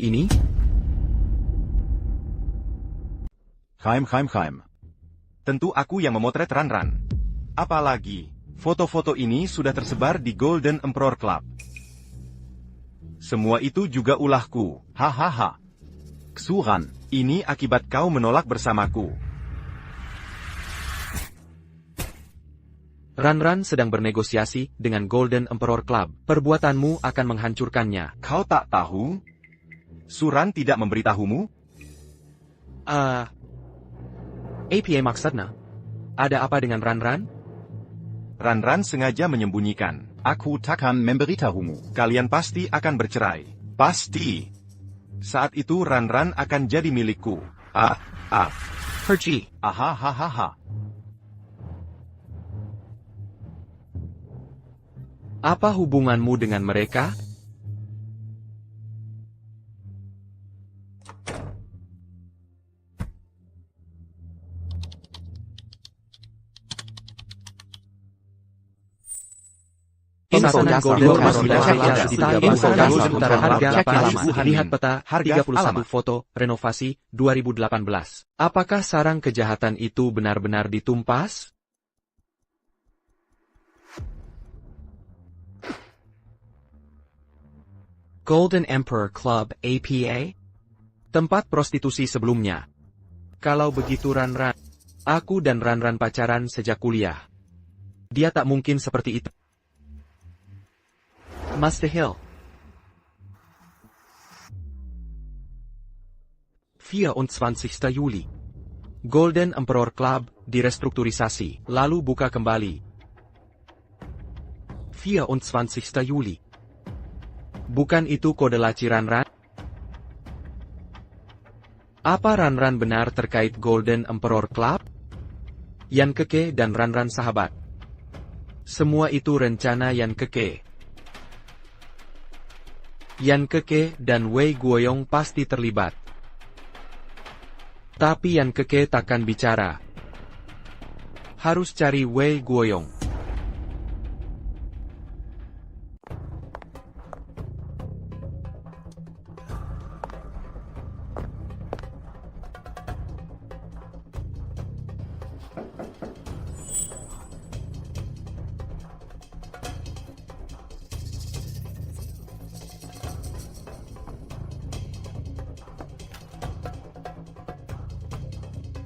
ini? Khaim. Tentu aku yang memotret Ran. Apalagi, foto-foto ini sudah tersebar di Golden Emperor Club. Semua itu juga ulahku, hahaha. Suran, ini akibat kau menolak bersamaku. Ran sedang bernegosiasi dengan Golden Emperor Club. Perbuatanmu akan menghancurkannya. Kau tak tahu? Suran tidak memberitahumu? APA maksudnya? Ada apa dengan Ran? Ran sengaja menyembunyikan. Aku takkan memberitahumu. Kalian pasti akan bercerai. Pasti. Saat itu Ran akan jadi milikku. Pergi. Ahahaha. Apa hubunganmu dengan mereka? Lihat peta 31 foto renovasi 2018. Apakah sarang kejahatan itu benar-benar ditumpas? Golden Emperor Club APA? Tempat prostitusi sebelumnya. Kalau begitu Ran, aku dan Ran pacaran sejak kuliah. Dia tak mungkin seperti itu. Master Hill. 24. Juli. Golden Emperor Club direstrukturisasi, lalu buka kembali. 24. Juli. Bukan itu kode laci Ran? Apa Ran benar terkait Golden Emperor Club? Yan Keke dan Ran sahabat. Semua itu rencana Yan Keke. Yan Keke dan Wei Guoyong pasti terlibat. Tapi Yan Keke takkan bicara. Harus cari Wei Guoyong.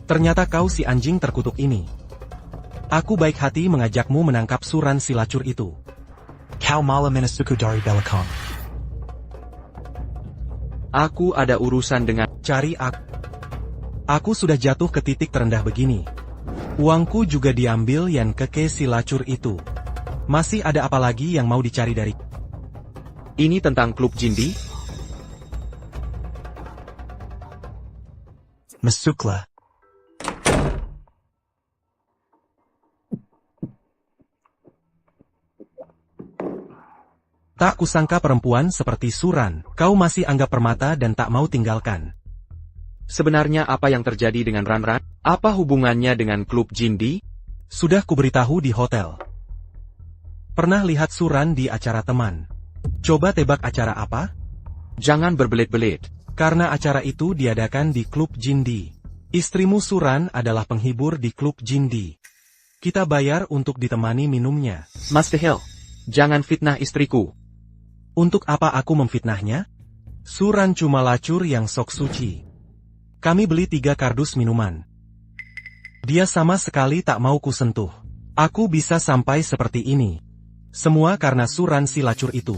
Ternyata kau si anjing terkutuk ini. Aku baik hati mengajakmu menangkap Suran si lacur itu. Kau malah menasuku dari belakang. Aku ada urusan dengan... Cari aku. Aku sudah jatuh ke titik terendah begini. Uangku juga diambil Yan Keke si lacur itu. Masih ada apa lagi yang mau dicari dari... Ini tentang klub jindi? Masuklah. Tak kusangka perempuan seperti Suran, kau masih anggap permata dan tak mau tinggalkan. Sebenarnya apa yang terjadi dengan Ran? Apa hubungannya dengan klub jindi? Sudah kuberitahu di hotel. Pernah lihat Suran di acara teman. Coba tebak acara apa? Jangan berbelit-belit. Karena acara itu diadakan di klub jindi. Istrimu Suran adalah penghibur di klub jindi. Kita bayar untuk ditemani minumnya. Master Hill, jangan fitnah istriku. Untuk apa aku memfitnahnya? Suran cuma lacur yang sok suci. Kami beli 3 kardus minuman. Dia sama sekali tak mau kusentuh. Aku bisa sampai seperti ini. Semua karena Suran si lacur itu.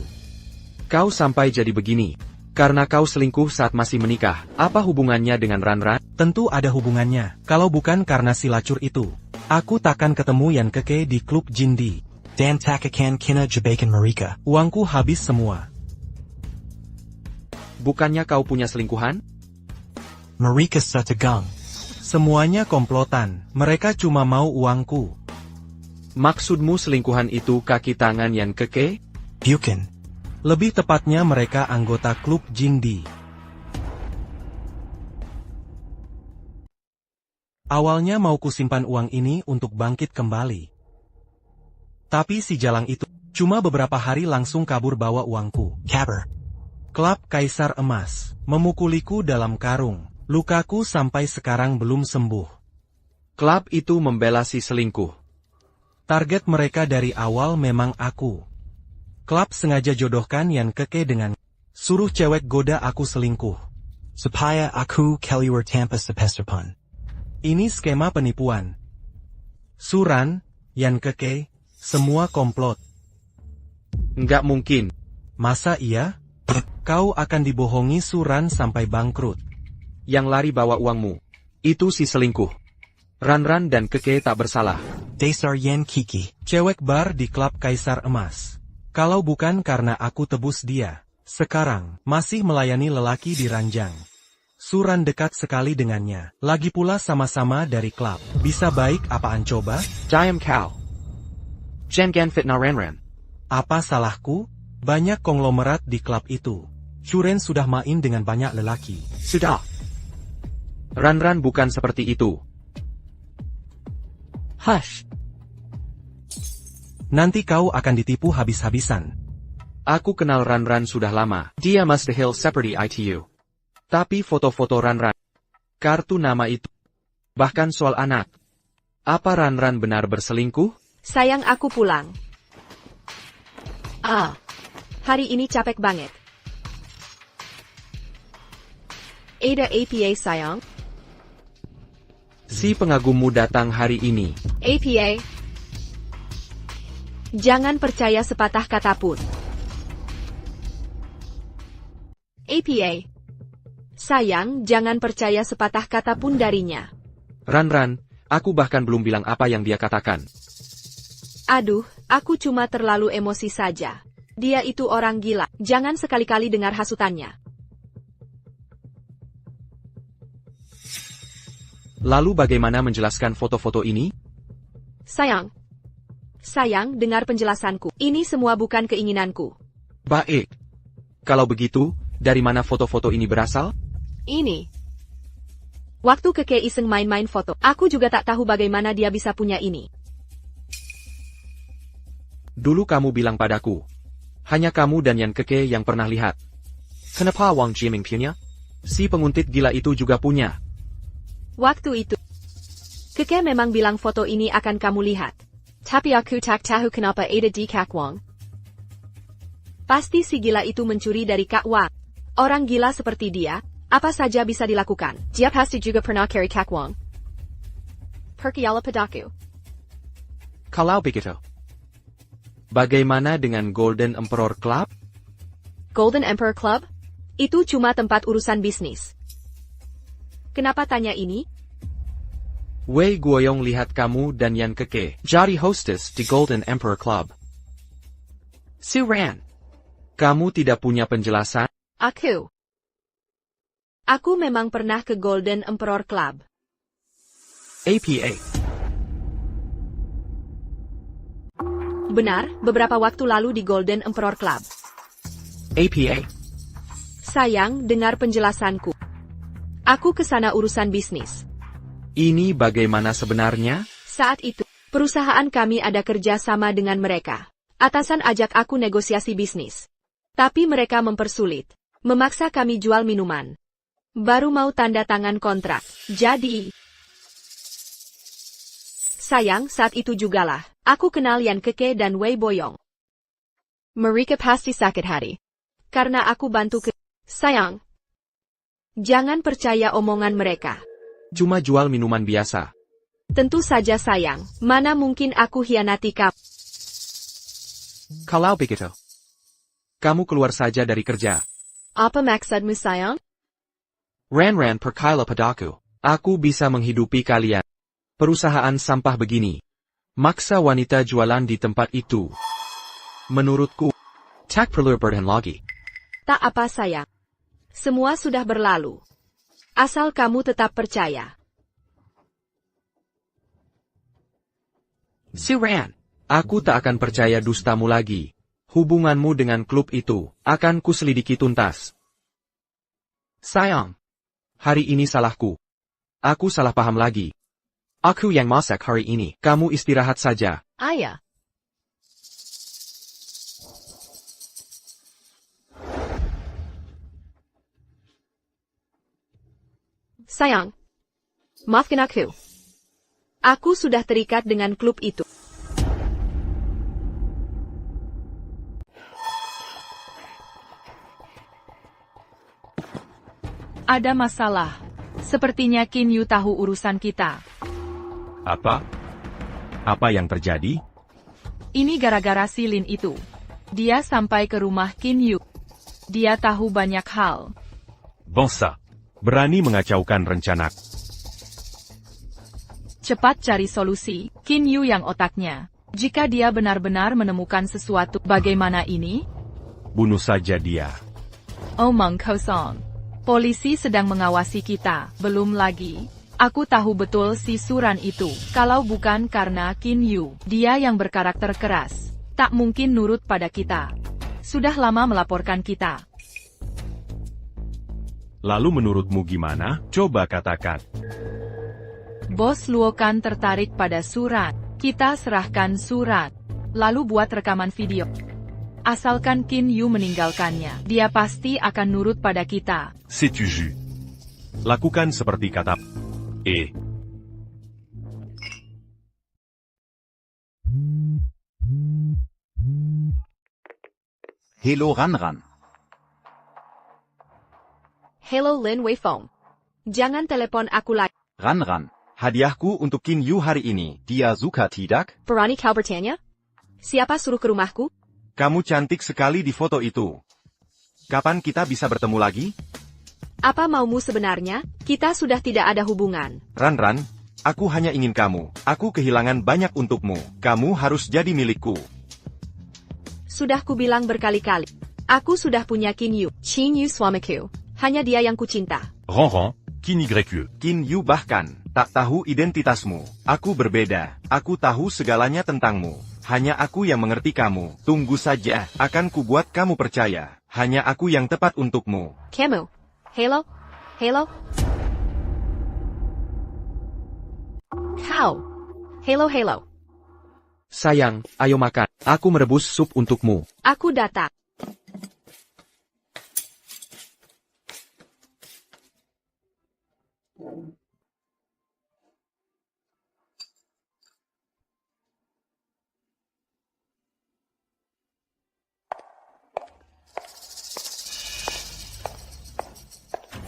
Kau sampai jadi begini. Karena kau selingkuh saat masih menikah. Apa hubungannya dengan Ran? Tentu ada hubungannya. Kalau bukan karena si lacur itu, aku takkan ketemu Yan Keke di klub jindi. Dan takakan kina jebakan mereka. Uangku habis semua. Bukannya kau punya selingkuhan? Mereka setegang. Semuanya komplotan. Mereka cuma mau uangku. Maksudmu selingkuhan itu kaki tangan Yan Keke? Bukan. Lebih tepatnya mereka anggota klub jindi. Awalnya mau kusimpan uang ini untuk bangkit kembali. Tapi si jalang itu, cuma beberapa hari langsung kabur bawa uangku. Kabar. Klub Kaisar Emas memukuliku dalam karung. Lukaku sampai sekarang belum sembuh. Klub itu membela si selingkuh. Target mereka dari awal memang aku. Klub sengaja jodohkan Yan Keke dengan suruh cewek goda aku selingkuh. Supaya aku keluar tanpa sepeserpun. Ini skema penipuan. Suran, Yan Keke, semua komplot. Nggak mungkin. Masa iya? Kau akan dibohongi Suran sampai bangkrut. Yang lari bawa uangmu. Itu si selingkuh. Ranran dan Keke tak bersalah. Dasar Yan Kiki. Cewek bar di klub Kaisar Emas. Kalau bukan karena aku tebus dia, sekarang masih melayani lelaki di ranjang. Suran dekat sekali dengannya. Lagi pula sama-sama dari klub. Bisa baik apaan coba? Diam kau. Jangan fitnah Ranran. Apa salahku? Banyak konglomerat di klub itu. Shuren sudah main dengan banyak lelaki. Sudah. Ranran bukan seperti itu. Hush. Nanti kau akan ditipu habis-habisan. Aku kenal Ranran sudah lama. Dia mustahil seperti itu. Tapi foto-foto Ranran, kartu nama itu, bahkan soal anak. Apa Ranran benar berselingkuh? Sayang, aku pulang. Hari ini capek banget. Ada APA sayang. Si pengagummu datang hari ini. APA. Jangan percaya sepatah kata pun. APA. Sayang, jangan percaya sepatah kata pun darinya. Ranran, aku bahkan belum bilang apa yang dia katakan. Aduh, aku cuma terlalu emosi saja. Dia itu orang gila. Jangan sekali-kali dengar hasutannya. Lalu bagaimana menjelaskan foto-foto ini? Sayang. Sayang, dengar penjelasanku. Ini semua bukan keinginanku. Baik. Kalau begitu, dari mana foto-foto ini berasal? Ini. Waktu Keke iseng main-main foto, aku juga tak tahu bagaimana dia bisa punya ini. Dulu kamu bilang padaku. Hanya kamu dan Yan Keke yang pernah lihat. Kenapa Wang Jiming punya? Si penguntit gila itu juga punya. Waktu itu, Keke memang bilang foto ini akan kamu lihat. Tapi aku tak tahu kenapa ada di Kak Wang. Pasti si gila itu mencuri dari Kak Wang. Orang gila seperti dia, apa saja bisa dilakukan. Dia pasti juga pernah cari Kak Wang. Perkiala padaku. Kalau begitu, bagaimana dengan Golden Emperor Club? Golden Emperor Club? Itu cuma tempat urusan bisnis. Kenapa tanya ini? Wei Guoyong lihat kamu dan Yan Keke jadi hostess di Golden Emperor Club. Suran, kamu tidak punya penjelasan? Aku memang pernah ke Golden Emperor Club. APA. Benar, beberapa waktu lalu di Golden Emperor Club. APA. Sayang, dengar penjelasanku. Aku ke sana urusan bisnis. Ini bagaimana sebenarnya? Saat itu, perusahaan kami ada kerja sama dengan mereka. Atasan ajak aku negosiasi bisnis. Tapi mereka mempersulit. Memaksa kami jual minuman. Baru mau tanda tangan kontrak. Jadi... Sayang, saat itu jugalah. Aku kenal Yan Keke dan Wei Boyong. Mereka pasti sakit hati. Karena aku bantu ke... Sayang. Jangan percaya omongan mereka. Cuma jual minuman biasa. Tentu saja sayang. Mana mungkin aku hianati kamu. Kalau begitu, kamu keluar saja dari kerja. Apa maksudmu sayang? Ranran perkala padaku. Aku bisa menghidupi kalian. Perusahaan sampah begini. Maksa wanita jualan di tempat itu. Menurutku, tak perlu bertahan lagi. Tak apa sayang. Semua sudah berlalu. Asal kamu tetap percaya. Suran, aku tak akan percaya dustamu lagi. Hubunganmu dengan klub itu akan kuselidiki tuntas. Sayang, hari ini salahku. Aku salah paham lagi. Aku yang masak hari ini. Kamu istirahat saja. Ayah. Sayang. Maafkan aku. Aku sudah terikat dengan klub itu. Ada masalah. Sepertinya Qin Yu tahu urusan kita. Apa? Apa yang terjadi? Ini gara-gara si Lin itu. Dia sampai ke rumah Qin Yu. Dia tahu banyak hal. Bangsa. Berani mengacaukan rencana. Cepat cari solusi, Qin Yu yang otaknya. Jika dia benar-benar menemukan sesuatu, bagaimana ini? Bunuh saja dia. Omong kosong. Polisi sedang mengawasi kita, belum lagi. Aku tahu betul si Suran itu. Kalau bukan karena Qin Yu, dia yang berkarakter keras. Tak mungkin nurut pada kita. Sudah lama melaporkan kita. Lalu menurutmu gimana? Coba katakan. Bos Luokan tertarik pada surat. Kita serahkan surat. Lalu buat rekaman video. Asalkan Qin Yu meninggalkannya, dia pasti akan nurut pada kita. Setuju. Lakukan seperti kata. Hello Ranran. Hello Lin Weifeng. Jangan telepon aku lagi. Ranran. Hadiahku untuk Qin Yu hari ini. Dia suka tidak? Berani kau bertanya? Siapa suruh ke rumahku? Kamu cantik sekali di foto itu. Kapan kita bisa bertemu lagi? Apa maumu sebenarnya? Kita sudah tidak ada hubungan. Ranran, aku hanya ingin kamu. Aku kehilangan banyak untukmu. Kamu harus jadi milikku. Sudah kubilang berkali-kali. Aku sudah punya Qin Yu. Qin Yu suamiku. Hanya dia yang kucinta. Ranran, Qin YQ. Qin Yu bahkan tak tahu identitasmu. Aku berbeda. Aku tahu segalanya tentangmu. Hanya aku yang mengerti kamu. Tunggu saja, akan kubuat kamu percaya. Hanya aku yang tepat untukmu. Kamu. Hello? Hello? Kau. Hello, hello. Sayang, ayo makan. Aku merebus sup untukmu. Aku datang.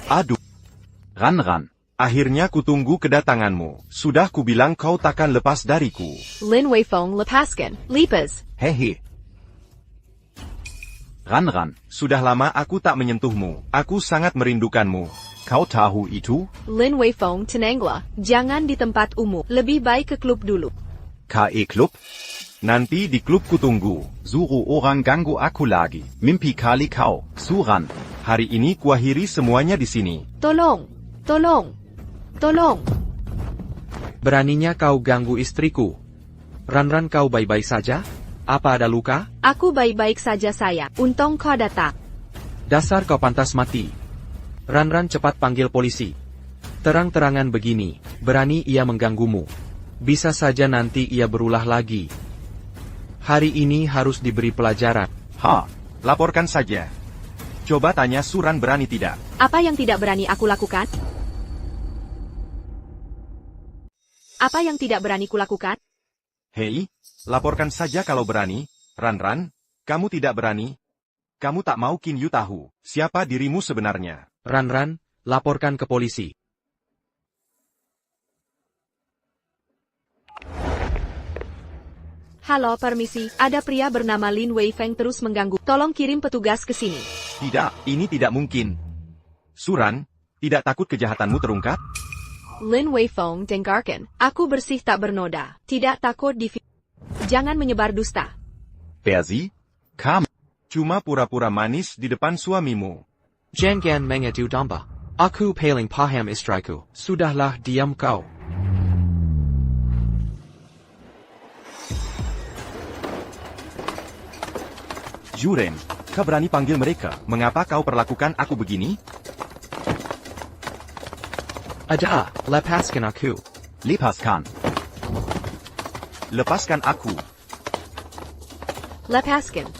Aduh, Ranran. akhirnya kutunggu kedatanganmu. Sudah kubilang kau takkan lepas dariku. Lin Weifeng lepaskan. Lepas. Hehe. Ranran. Sudah lama aku tak menyentuhmu. Aku sangat merindukanmu. Kau tahu itu? Lin Weifeng tenanglah. Jangan di tempat umum. Lebih baik ke klub dulu. KE Club? Nanti di klub kutunggu. Suruh orang ganggu aku lagi. Mimpi kali kau. Suran. Hari ini kuakhiri semuanya di sini. Tolong. Tolong. Tolong. Beraninya kau ganggu istriku. Ranran kau baik-baik saja? Apa ada luka? Aku baik-baik saja sayang. Untung kau datang. Dasar kau pantas mati. Ranran cepat panggil polisi. Terang-terangan begini, berani ia mengganggumu. Bisa saja nanti ia berulah lagi. Hari ini harus diberi pelajaran. Laporkan saja. Coba tanya Suran berani tidak. Apa yang tidak berani aku lakukan? Apa yang tidak berani kulakukan? Hei, laporkan saja kalau berani. Ranran, kamu tidak berani. Kamu tak mau Qin Yu tahu siapa dirimu sebenarnya. Ranran, laporkan ke polisi. Halo, permisi. Ada pria bernama Lin Weifeng terus mengganggu. Tolong kirim petugas ke sini. Tidak, ini tidak mungkin. Suran, tidak takut kejahatanmu terungkap? Lin Weifeng dengarkan. Aku bersih tak bernoda. Tidak takut Jangan menyebar dusta. Persi? Kamu. Cuma pura-pura manis di depan suamimu. Jangan mengedu domba. Aku paling paham istriku. Sudahlah, diam kau. Juren, kau berani panggil mereka. Mengapa kau perlakukan aku begini? Ada, lepaskan aku. Lepaskan. Lepaskan aku. Lepaskan.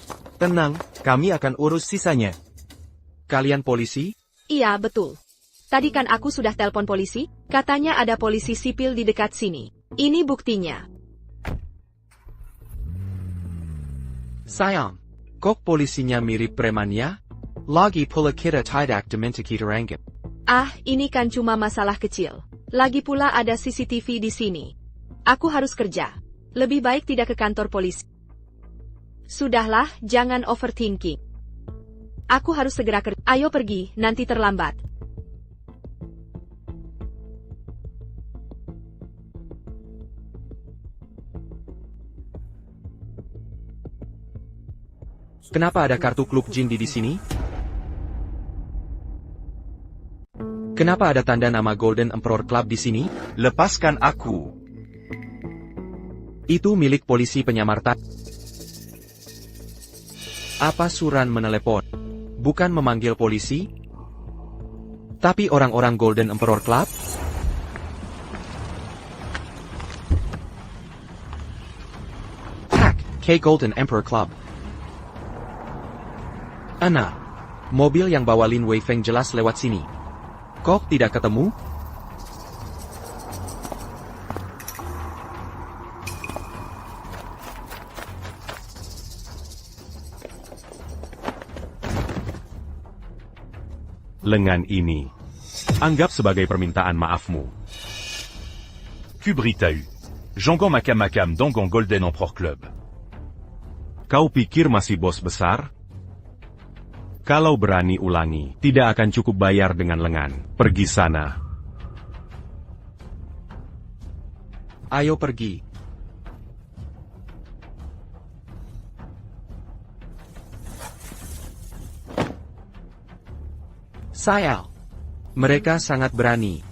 Tenang, kami akan urus sisanya. Kalian polisi? Iya, betul. Tadi kan aku sudah telepon polisi, katanya ada polisi sipil di dekat sini. Ini buktinya. Sayang, kok polisinya mirip preman ya? Lagi pula kita tidak diminta kita ranggap. Ah, ini kan cuma masalah kecil. Lagi pula ada CCTV di sini. Aku harus kerja. Lebih baik tidak ke kantor polisi. Sudahlah, jangan overthinking. Aku harus segera kerja. Ayo pergi, nanti terlambat. Kenapa ada kartu klub Jindy di sini? Kenapa ada tanda nama Golden Emperor Club di sini? Lepaskan aku. Itu milik polisi penyamarta. Apa Suran menelepon? Bukan memanggil polisi? Tapi orang-orang Golden Emperor Club? Hack, K Golden Emperor Club. Ana, mobil yang bawa Lin Weifeng jelas lewat sini. Kok tidak ketemu? Lengan ini. Anggap sebagai permintaan maafmu. Kubritahu. Jongon Makam Makam Dongon Golden Emperor Club. Kau pikir masih bos besar? Kalau berani ulangi, tidak akan cukup bayar dengan lengan. Pergi sana. Ayo pergi. Sayang. Mereka sangat berani.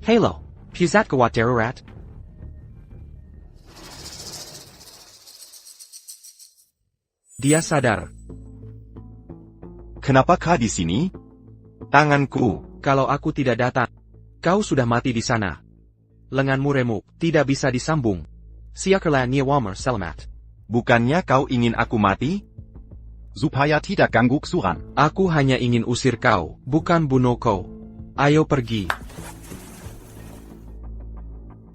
Halo, Puzat Kawat Darurat. Dia sadar. Kenapakah di sini? Tanganku. Kalau aku tidak datang, kau sudah mati di sana. Lenganmu remuk, tidak bisa disambung. Siakerlah Niawamer Selamat. Bukannya kau ingin aku mati? Supaya tidak ganggu Suran. Aku hanya ingin usir kau, bukan bunuh kau. Ayo pergi.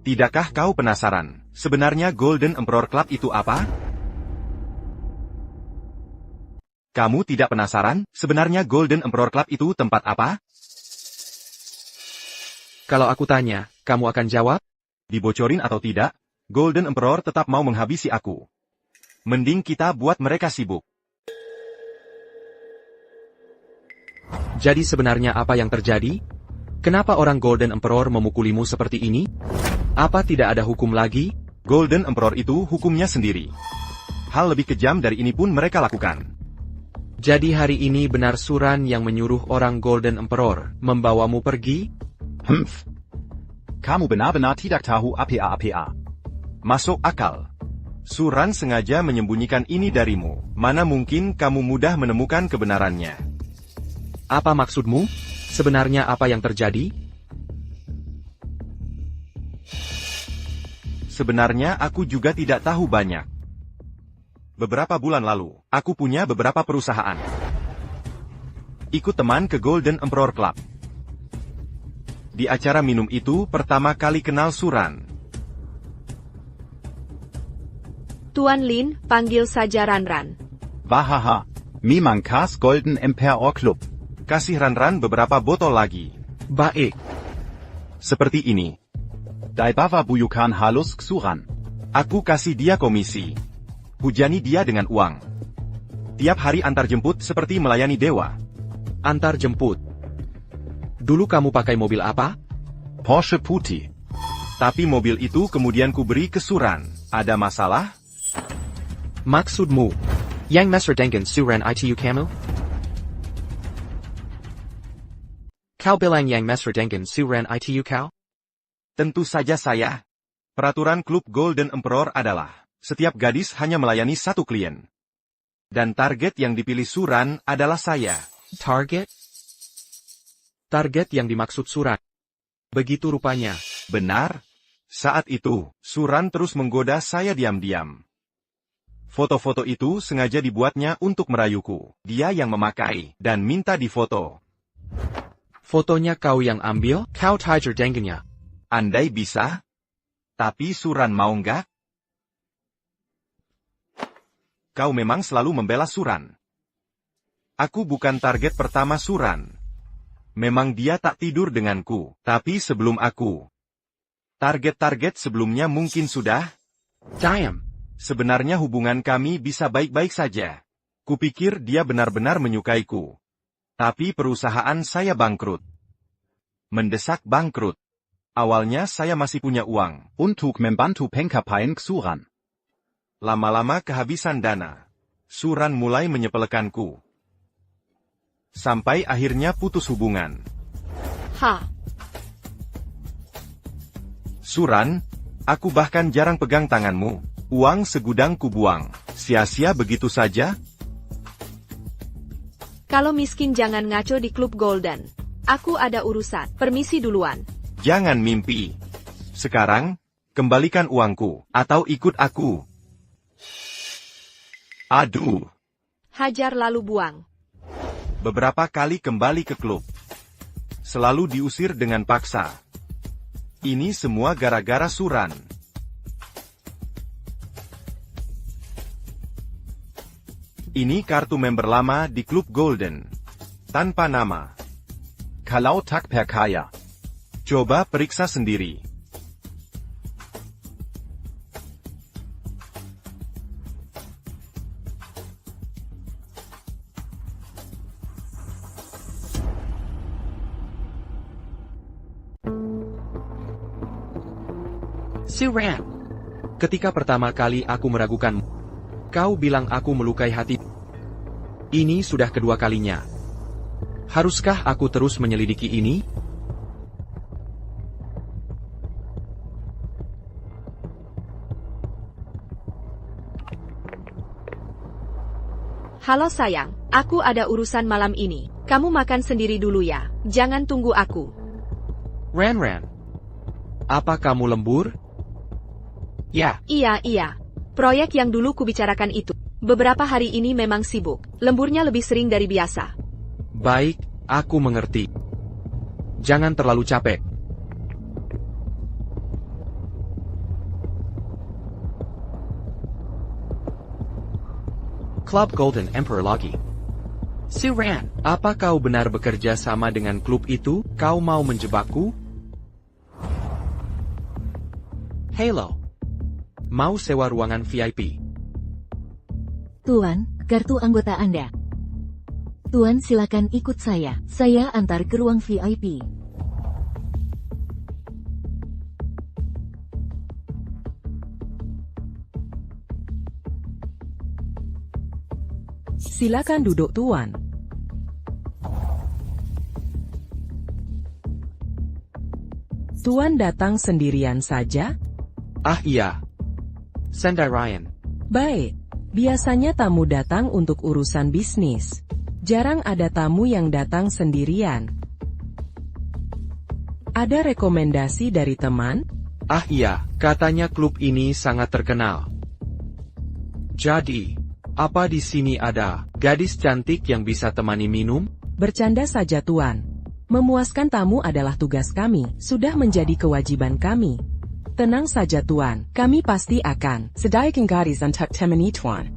Tidakkah kau penasaran? Sebenarnya Golden Emperor Club itu apa? Kamu tidak penasaran? Sebenarnya Golden Emperor Club itu tempat apa? Kalau aku tanya, kamu akan jawab? Dibocorin atau tidak, Golden Emperor tetap mau menghabisi aku. Mending kita buat mereka sibuk. Jadi sebenarnya apa yang terjadi? Kenapa orang Golden Emperor memukulimu seperti ini? Apa tidak ada hukum lagi? Golden Emperor itu hukumnya sendiri. Hal lebih kejam dari ini pun mereka lakukan. Jadi hari ini benar Suran yang menyuruh orang Golden Emperor membawamu pergi? Kamu benar-benar tidak tahu apa-apa. Masuk akal. Suran sengaja menyembunyikan ini darimu. Mana mungkin kamu mudah menemukan kebenarannya. Apa maksudmu? Sebenarnya apa yang terjadi? Sebenarnya aku juga tidak tahu banyak. Beberapa bulan lalu, aku punya beberapa perusahaan. Ikut teman ke Golden Emperor Club. Di acara minum itu pertama kali kenal Suran. Tuan Lin, panggil saja Ranran. Wahaha. Memang khas Golden Emperor Club. Kasih Ranran beberapa botol lagi. Baik. Seperti ini. Dai bawa buyukan halus Suran. Aku kasih dia komisi. Hujani dia dengan uang. Tiap hari antar jemput seperti melayani dewa. Antar jemput. Dulu kamu pakai mobil apa? Porsche putih. Tapi mobil itu kemudian kuberi ke Suran. Ada masalah? Maksudmu? Yang mesra dengan Suran itu kamu? Kau bilang yang mesra dengan Suran itu kau? Tentu saja saya. Peraturan klub Golden Emperor adalah setiap gadis hanya melayani satu klien. Dan target yang dipilih Suran adalah saya. Target? Target yang dimaksud Suran. Begitu rupanya. Benar. Saat itu, Suran terus menggoda saya diam-diam. Foto-foto itu sengaja dibuatnya untuk merayuku. Dia yang memakai, dan minta difoto. Fotonya kau yang ambil, kau tiger dengannya. Andai bisa? Tapi Suran mau nggak? Kau memang selalu membela Suran. Aku bukan target pertama Suran. Memang dia tak tidur denganku, tapi sebelum aku. Target-target sebelumnya mungkin sudah. Diam. Sebenarnya hubungan kami bisa baik-baik saja. Kupikir dia benar-benar menyukaiku. Tapi perusahaan saya bangkrut. Mendesak bangkrut. Awalnya saya masih punya uang. Untuk membantu pencapaian Suran. Lama-lama kehabisan dana. Suran mulai menyepelekanku. Sampai akhirnya putus hubungan. Suran, aku bahkan jarang pegang tanganmu. Uang segudang kubuang. Sia-sia begitu saja? Kalau miskin jangan ngaco di klub Golden. Aku ada urusan. Permisi duluan. Jangan mimpi. Sekarang, kembalikan uangku, atau ikut aku. Aduh. Hajar lalu buang. Beberapa kali kembali ke klub. Selalu diusir dengan paksa. Ini semua gara-gara Suran. Ini kartu member lama di klub Golden. Tanpa nama. Kalau tak percaya. Coba periksa sendiri. Suran. Ketika pertama kali aku meragukanmu, kau bilang aku melukai hati. Ini sudah kedua kalinya. Haruskah aku terus menyelidiki ini? Halo sayang, aku ada urusan malam ini. Kamu makan sendiri dulu ya, jangan tunggu aku. Ran. Apa kamu lembur? Ya. Iya. Proyek yang dulu kubicarakan itu. Beberapa hari ini memang sibuk. Lemburnya lebih sering dari biasa. Baik, aku mengerti. Jangan terlalu capek. Club Golden Emperor lagi. Suran, apa kau benar bekerja sama dengan klub itu? Kau mau menjebakku? Halo. Mau sewa ruangan VIP? Tuan, kartu anggota Anda. Tuan silakan ikut saya. Saya antar ke ruang VIP. Silakan duduk Tuan. Tuan datang sendirian saja? Ah iya. Sendai Ryan. Baik. Biasanya tamu datang untuk urusan bisnis. Jarang ada tamu yang datang sendirian. Ada rekomendasi dari teman? Ah iya, katanya klub ini sangat terkenal. Jadi, apa di sini ada gadis cantik yang bisa temani minum? Bercanda saja Tuan. Memuaskan tamu adalah tugas kami, sudah menjadi kewajiban kami. Tenang saja Tuan, kami pasti akan. Sedaikan gadis untuk temani Tuan.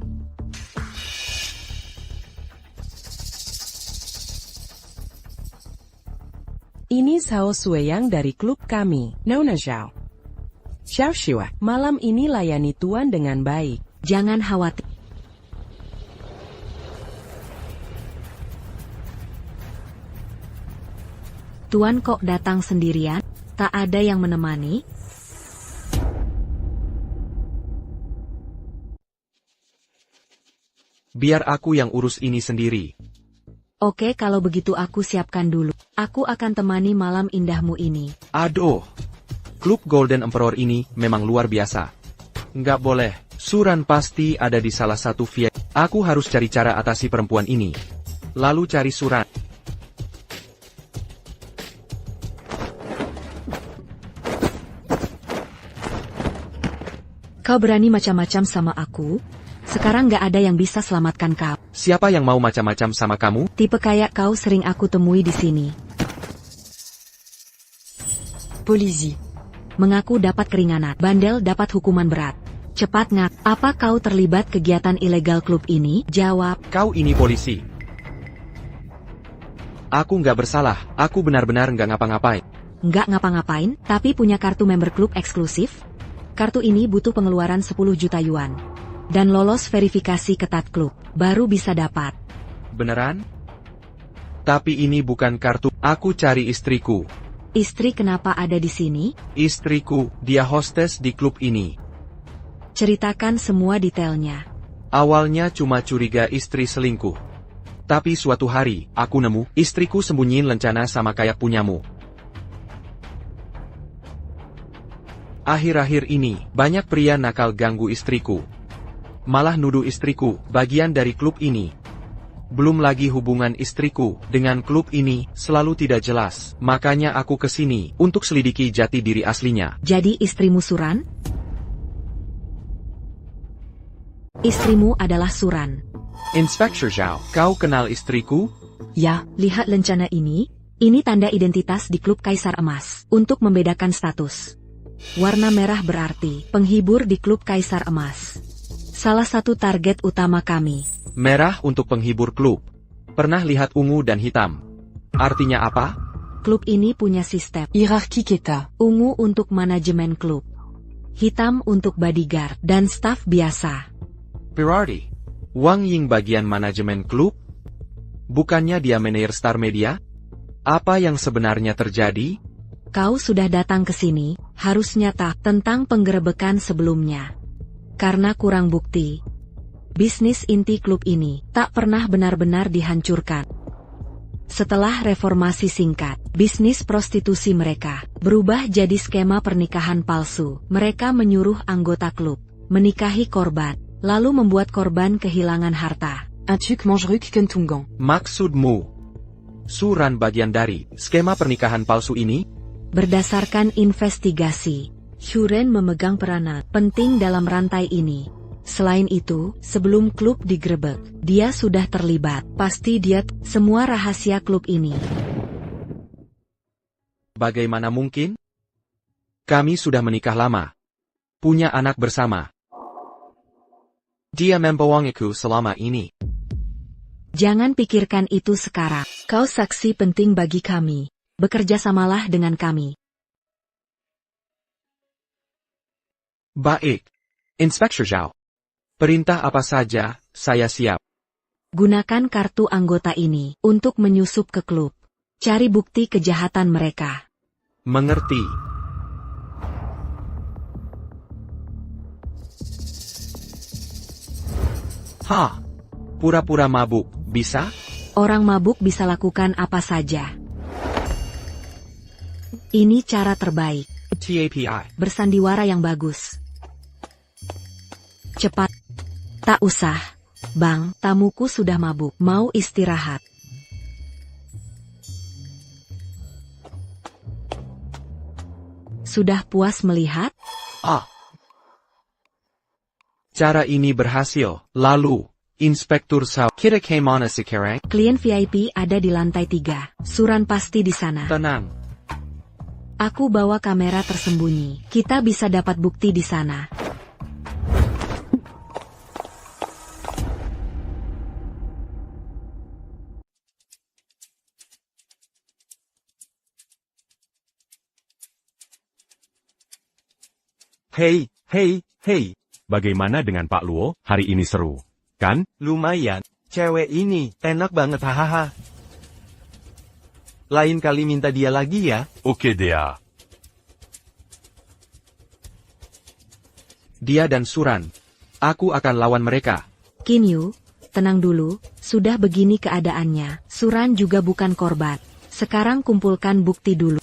Ini Zhao Shueyang dari klub kami, Nona Zhao. Xiao Xue, malam ini layani Tuan dengan baik. Jangan khawatir. Tuan kok datang sendirian? Tak ada yang menemani? Biar aku yang urus ini sendiri. Oke, kalau begitu aku siapkan dulu. Aku akan temani malam indahmu ini. Aduh, klub Golden Emperor ini memang luar biasa. Nggak boleh, Suran pasti ada di salah satu VIP. Aku harus cari cara atasi perempuan ini. Lalu cari Suran. Kau berani macam-macam sama aku? Sekarang nggak ada yang bisa selamatkan kau. Siapa yang mau macam-macam sama kamu? Tipe kayak kau sering aku temui di sini. Polisi. Mengaku dapat keringanan, bandel dapat hukuman berat. Cepat ngak, apa kau terlibat kegiatan ilegal klub ini? Jawab. Kau ini polisi. Aku nggak bersalah, aku benar-benar nggak ngapa-ngapain. Nggak ngapa-ngapain, tapi punya kartu member klub eksklusif? Kartu ini butuh pengeluaran 10 juta yuan. Dan lolos verifikasi ketat klub, baru bisa dapat. Beneran? Tapi ini bukan kartu, aku cari istriku. Istri kenapa ada di sini? Istriku, dia hostes di klub ini. Ceritakan semua detailnya. Awalnya cuma curiga istri selingkuh. Tapi suatu hari, aku nemu, istriku sembunyiin lencana sama kayak punyamu. Akhir-akhir ini, banyak pria nakal ganggu istriku. Malah nuduh istriku, bagian dari klub ini. Belum lagi hubungan istriku dengan klub ini selalu tidak jelas. Makanya aku kesini untuk selidiki jati diri aslinya. Jadi istrimu Suran? Istrimu adalah Suran. Inspektur Zhao, kau kenal istriku? Ya, lihat lencana ini. Ini tanda identitas di klub Kaisar Emas. Untuk membedakan status. Warna merah berarti penghibur di klub Kaisar Emas. Salah satu target utama kami. Merah untuk penghibur klub. Pernah lihat ungu dan hitam? Artinya apa? Klub ini punya sistem hierarki kita. Ungu untuk manajemen klub. Hitam untuk bodyguard dan staf biasa. Berarti, Wang Ying bagian manajemen klub? Bukannya dia manajer Star Media? Apa yang sebenarnya terjadi? Kau sudah datang ke sini, harusnya tahu tentang penggerebekan sebelumnya. Karena kurang bukti. Bisnis inti klub ini tak pernah benar-benar dihancurkan. Setelah reformasi singkat, bisnis prostitusi mereka berubah jadi skema pernikahan palsu. Mereka menyuruh anggota klub menikahi korban, lalu membuat korban kehilangan harta. Maksudmu, Suran bagian dari skema pernikahan palsu ini? Berdasarkan investigasi, Shuren memegang peranan penting dalam rantai ini. Selain itu, sebelum klub digerebek, dia sudah terlibat. Pasti dia semua rahasia klub ini. Bagaimana mungkin? Kami sudah menikah lama. Punya anak bersama. Dia membohongiku selama ini. Jangan pikirkan itu sekarang. Kau saksi penting bagi kami. Bekerja samalah dengan kami. Baik. Inspektur Zhao. Perintah apa saja, saya siap. Gunakan kartu anggota ini untuk menyusup ke klub. Cari bukti kejahatan mereka. Mengerti. Pura-pura mabuk, bisa? Orang mabuk bisa lakukan apa saja. Ini cara terbaik. TAPI. Bersandiwara yang bagus. Cepat. Tak usah. Bang, tamuku sudah mabuk. Mau istirahat. Sudah puas melihat? Cara ini berhasil. Lalu, Inspektur Zhao, kita kemana sekarang? Klien VIP ada di lantai 3. Suran pasti di sana. Tenang. Aku bawa kamera tersembunyi. Kita bisa dapat bukti di sana. Hei. Bagaimana dengan Pak Luo? Hari ini seru, kan? Lumayan, cewek ini enak banget hahaha. Lain kali minta dia lagi ya. Ok DA. Dia dan Suran. Aku akan lawan mereka. Qin Yu, tenang dulu. Sudah begini keadaannya. Suran juga bukan korban. Sekarang kumpulkan bukti dulu.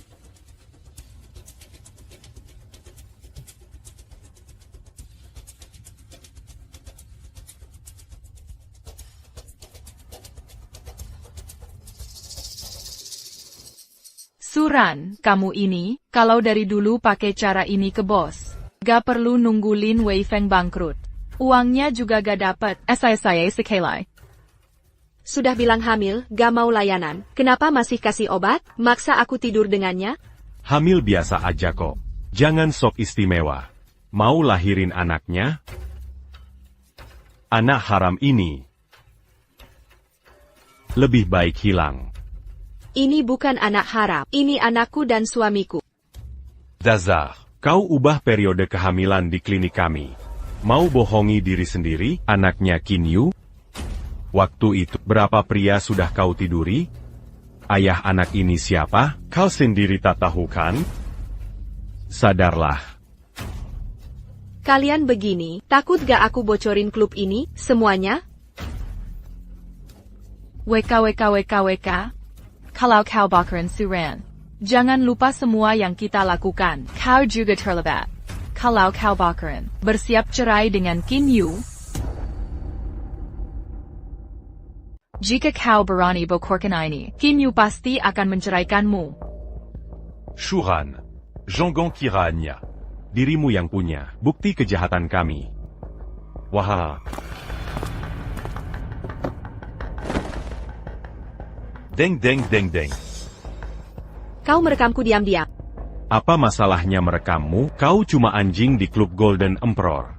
Suran, kamu ini, kalau dari dulu pakai cara ini ke bos. Gak perlu nunggu Lin Weifeng bangkrut. Uangnya juga gak dapet. Saya sekali. Sudah bilang hamil, gak mau layanan. Kenapa masih kasih obat? Maksa aku tidur dengannya? Hamil biasa aja kok. Jangan sok istimewa. Mau lahirin anaknya? Anak haram ini lebih baik hilang. Ini bukan anak haram. Ini anakku dan suamiku. Dazar, kau ubah periode kehamilan di klinik kami. Mau bohongi diri sendiri, anaknya Qin Yu? Waktu itu, berapa pria sudah kau tiduri? Ayah anak ini siapa? Kau sendiri tak tahu kan? Sadarlah. Kalian begini, takut gak aku bocorin klub ini, semuanya? WK. Kalau kau bakaran Suran. Jangan lupa semua yang kita lakukan. Kau juga terlibat. Kalau kau bakaran bersiap cerai dengan Qin Yu. Jika kau berani bocorkan ini, Qin Yu pasti akan menceraikanmu. Shuran. Jonggong kiranya. Dirimu yang punya bukti kejahatan kami. Wah. Deng. Kau merekamku diam-diam. Apa masalahnya merekammu? Kau cuma anjing di klub Golden Emperor.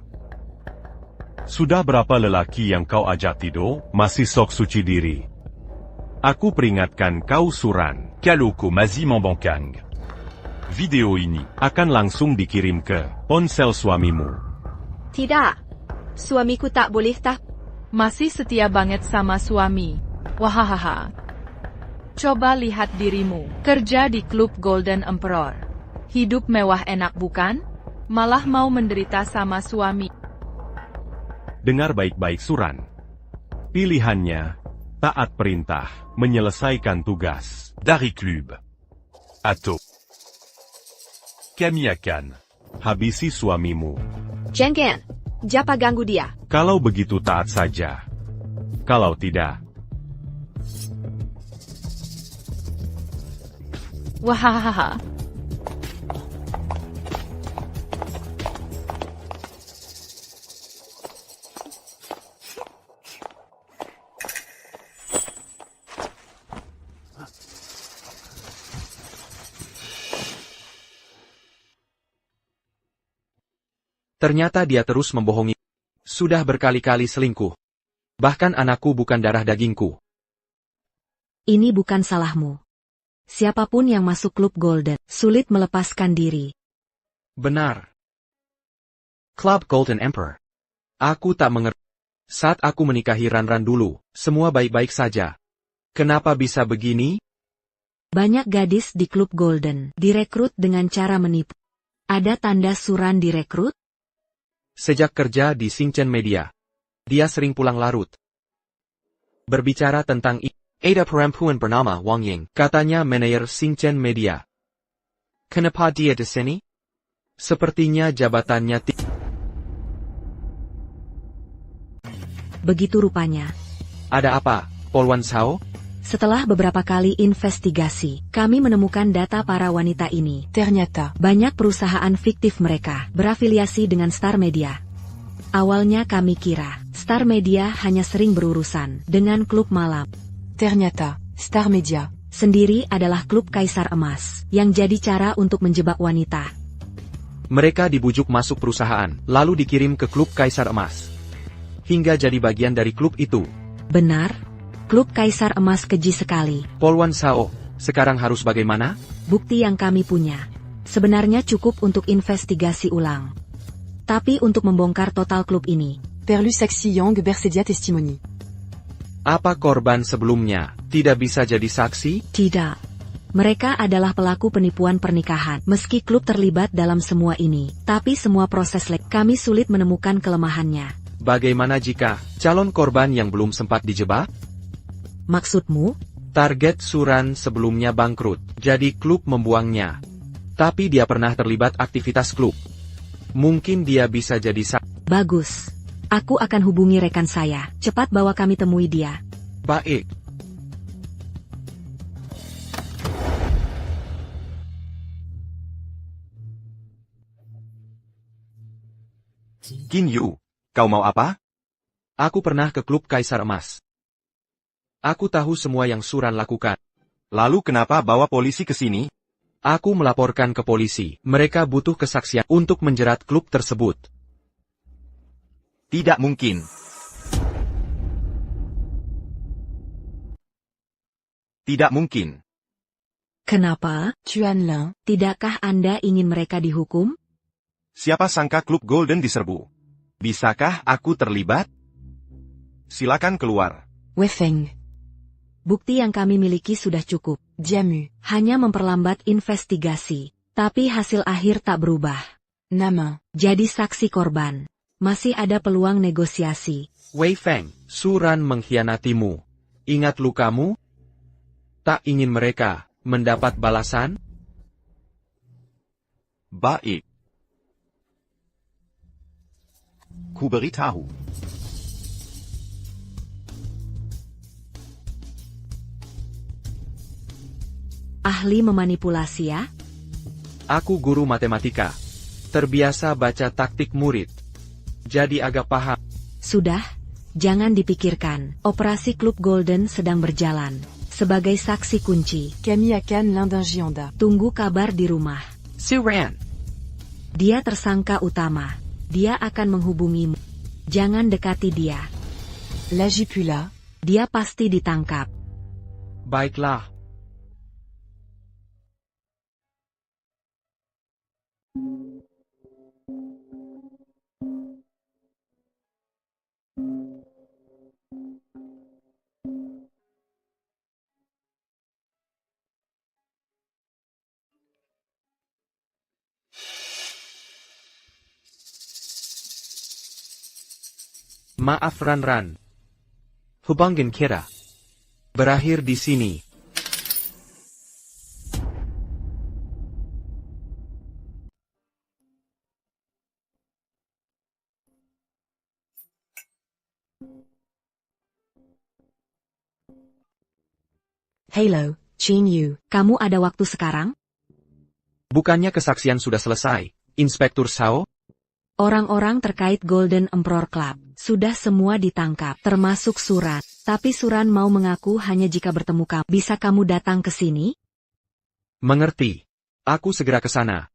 Sudah berapa lelaki yang kau ajak tidur, masih sok suci diri. Aku peringatkan kau Suran. Kaloko Mazi Membangkang. Video ini akan langsung dikirim ke ponsel suamimu. Tidak. Suamiku tak boleh Masih setia banget sama suami. Wahahaha. Coba lihat dirimu, kerja di klub Golden Emperor. Hidup mewah enak bukan? Malah mau menderita sama suami. Dengar baik-baik Suran. Pilihannya, taat perintah, menyelesaikan tugas. Dari Club. Ato. Kami akan habisi suamimu. Jenggen. Japa ganggu dia. Kalau begitu taat saja. Kalau tidak, Wahahaha. Ternyata dia terus membohongi. Sudah berkali-kali selingkuh. Bahkan anakku bukan darah dagingku. Ini bukan salahmu. Siapapun yang masuk klub Golden, sulit melepaskan diri. Benar. Club Golden Emperor. Aku tak mengerti. Saat aku menikahi Ranran dulu, semua baik-baik saja. Kenapa bisa begini? Banyak gadis di klub Golden direkrut dengan cara menipu. Ada tanda Suran direkrut? Sejak kerja di Xingchen Media, dia sering pulang larut. Berbicara tentang ada perempuan bernama Wang Ying, katanya manajer Xingchen Media. Kenapa dia di sini? Sepertinya jabatannya Begitu rupanya. Ada apa, Polwan Sao? Setelah beberapa kali investigasi, kami menemukan data para wanita ini. Ternyata, banyak perusahaan fiktif mereka berafiliasi dengan Star Media. Awalnya kami kira, Star Media hanya sering berurusan dengan klub malam. Ternyata, Star Media sendiri adalah klub Kaisar Emas, yang jadi cara untuk menjebak wanita. Mereka dibujuk masuk perusahaan, lalu dikirim ke klub Kaisar Emas. Hingga jadi bagian dari klub itu. Benar? Klub Kaisar Emas keji sekali. Polwan Sao, sekarang harus bagaimana? Bukti yang kami punya sebenarnya cukup untuk investigasi ulang. Tapi untuk membongkar total klub ini, perlu saksi yang bersedia testimoni. Apa korban sebelumnya tidak bisa jadi saksi? Tidak. Mereka adalah pelaku penipuan pernikahan. Meski klub terlibat dalam semua ini, tapi semua proses kami sulit menemukan kelemahannya. Bagaimana jika calon korban yang belum sempat dijebak? Maksudmu? Target Suran sebelumnya bangkrut, jadi klub membuangnya. Tapi dia pernah terlibat aktivitas klub. Mungkin dia bisa jadi saksi. Bagus. Aku akan hubungi rekan saya. Cepat bawa kami temui dia. Baik. Qin Yu, Kau mau apa? Aku pernah ke klub Kaisar Emas. Aku tahu semua yang Suran lakukan. Lalu kenapa bawa polisi ke sini? Aku melaporkan ke polisi. Mereka butuh kesaksian untuk menjerat klub tersebut. Tidak mungkin. Tidak mungkin. Kenapa? Chuanlin, Tidakkah Anda ingin mereka dihukum? Siapa sangka klub Golden diserbu? Bisakah aku terlibat? Silakan keluar. Wefeng, Bukti yang kami miliki sudah cukup. Jiamu, Hanya memperlambat investigasi. Tapi hasil akhir tak berubah. Nama, Jadi saksi korban. Masih ada peluang negosiasi. Wei Feng, Suran mengkhianatimu. Ingat lukamu? Tak ingin mereka mendapat balasan? Baik. Ku beritahu. Ahli memanipulasi ya? Aku guru matematika. Terbiasa baca taktik murid. Jadi agak paham. Sudah, jangan dipikirkan. Operasi Klub Golden sedang berjalan. Sebagai saksi kunci, Camille Akan Lindangianda. tunggu kabar di rumah. Suran. Dia tersangka utama. Dia akan menghubungimu. Jangan dekati dia. Lagipula, Dia pasti ditangkap. Baiklah. Maaf Ran. Hubungan kita berakhir di sini. Halo, Chin Yu. Kamu ada waktu sekarang? Bukannya kesaksian sudah selesai, Inspektur Sao? Orang-orang terkait Golden Emperor Club sudah semua ditangkap, termasuk Suran. Tapi Suran mau mengaku hanya jika bertemu kamu. Bisa kamu datang ke sini? Mengerti. Aku segera ke sana.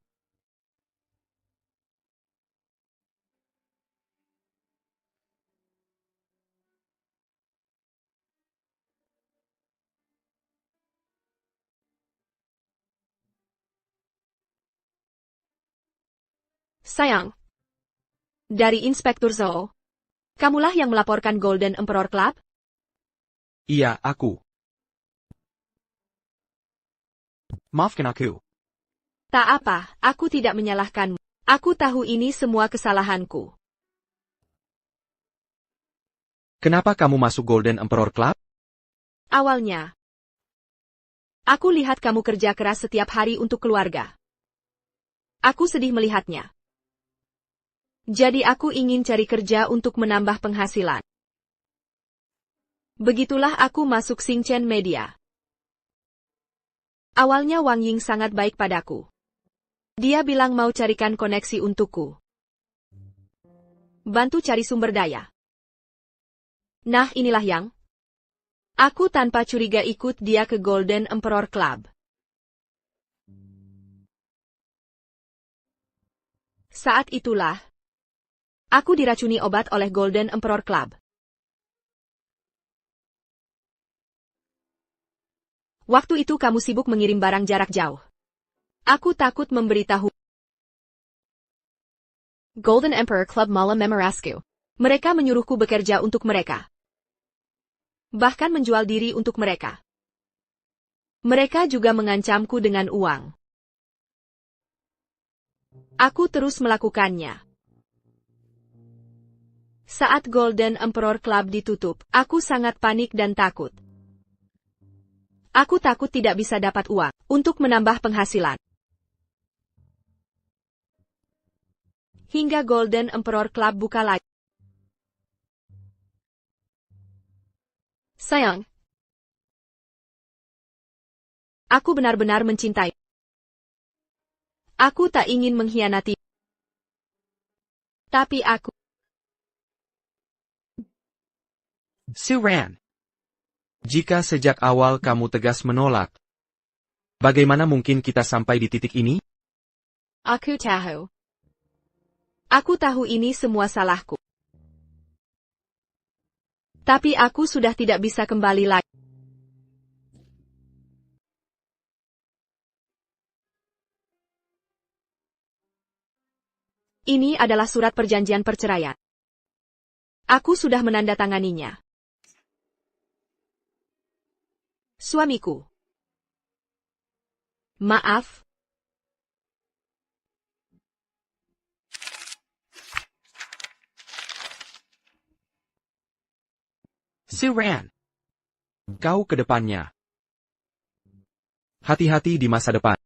Sayang. Dari Inspektur Zhou. Kamulah yang melaporkan Golden Emperor Club? Iya, aku. Maafkan aku. Tak apa, aku tidak menyalahkanmu. Aku tahu ini semua kesalahanku. Kenapa kamu masuk Golden Emperor Club? Awalnya, aku lihat kamu kerja keras setiap hari untuk keluarga. Aku sedih melihatnya. Jadi aku ingin cari kerja untuk menambah penghasilan. Begitulah aku masuk Xingchen Media. Awalnya Wang Ying sangat baik padaku. Dia bilang mau carikan koneksi untukku. Bantu cari sumber daya. Nah inilah yang. Aku tanpa curiga ikut dia ke Golden Emperor Club. Saat itulah, aku diracuni obat oleh Golden Emperor Club. Waktu itu kamu sibuk mengirim barang jarak jauh. Aku takut memberitahu. Golden Emperor Club malah memerasku. Mereka menyuruhku bekerja untuk mereka. Bahkan menjual diri untuk mereka. Mereka juga mengancamku dengan uang. Aku terus melakukannya. Saat Golden Emperor Club ditutup, aku sangat panik dan takut. Aku takut tidak bisa dapat uang untuk menambah penghasilan. Hingga Golden Emperor Club buka lagi. Sayang, aku benar-benar mencintai. Aku tak ingin mengkhianati. Tapi aku Suran. Jika sejak awal kamu tegas menolak, bagaimana mungkin kita sampai di titik ini? Aku tahu. Aku tahu ini semua salahku. Tapi aku sudah tidak bisa kembali lagi. Ini adalah surat perjanjian perceraian. Aku sudah menandatanganinya. Suamiku. Maaf. Suran. Kau ke depannya. Hati-hati di masa depan.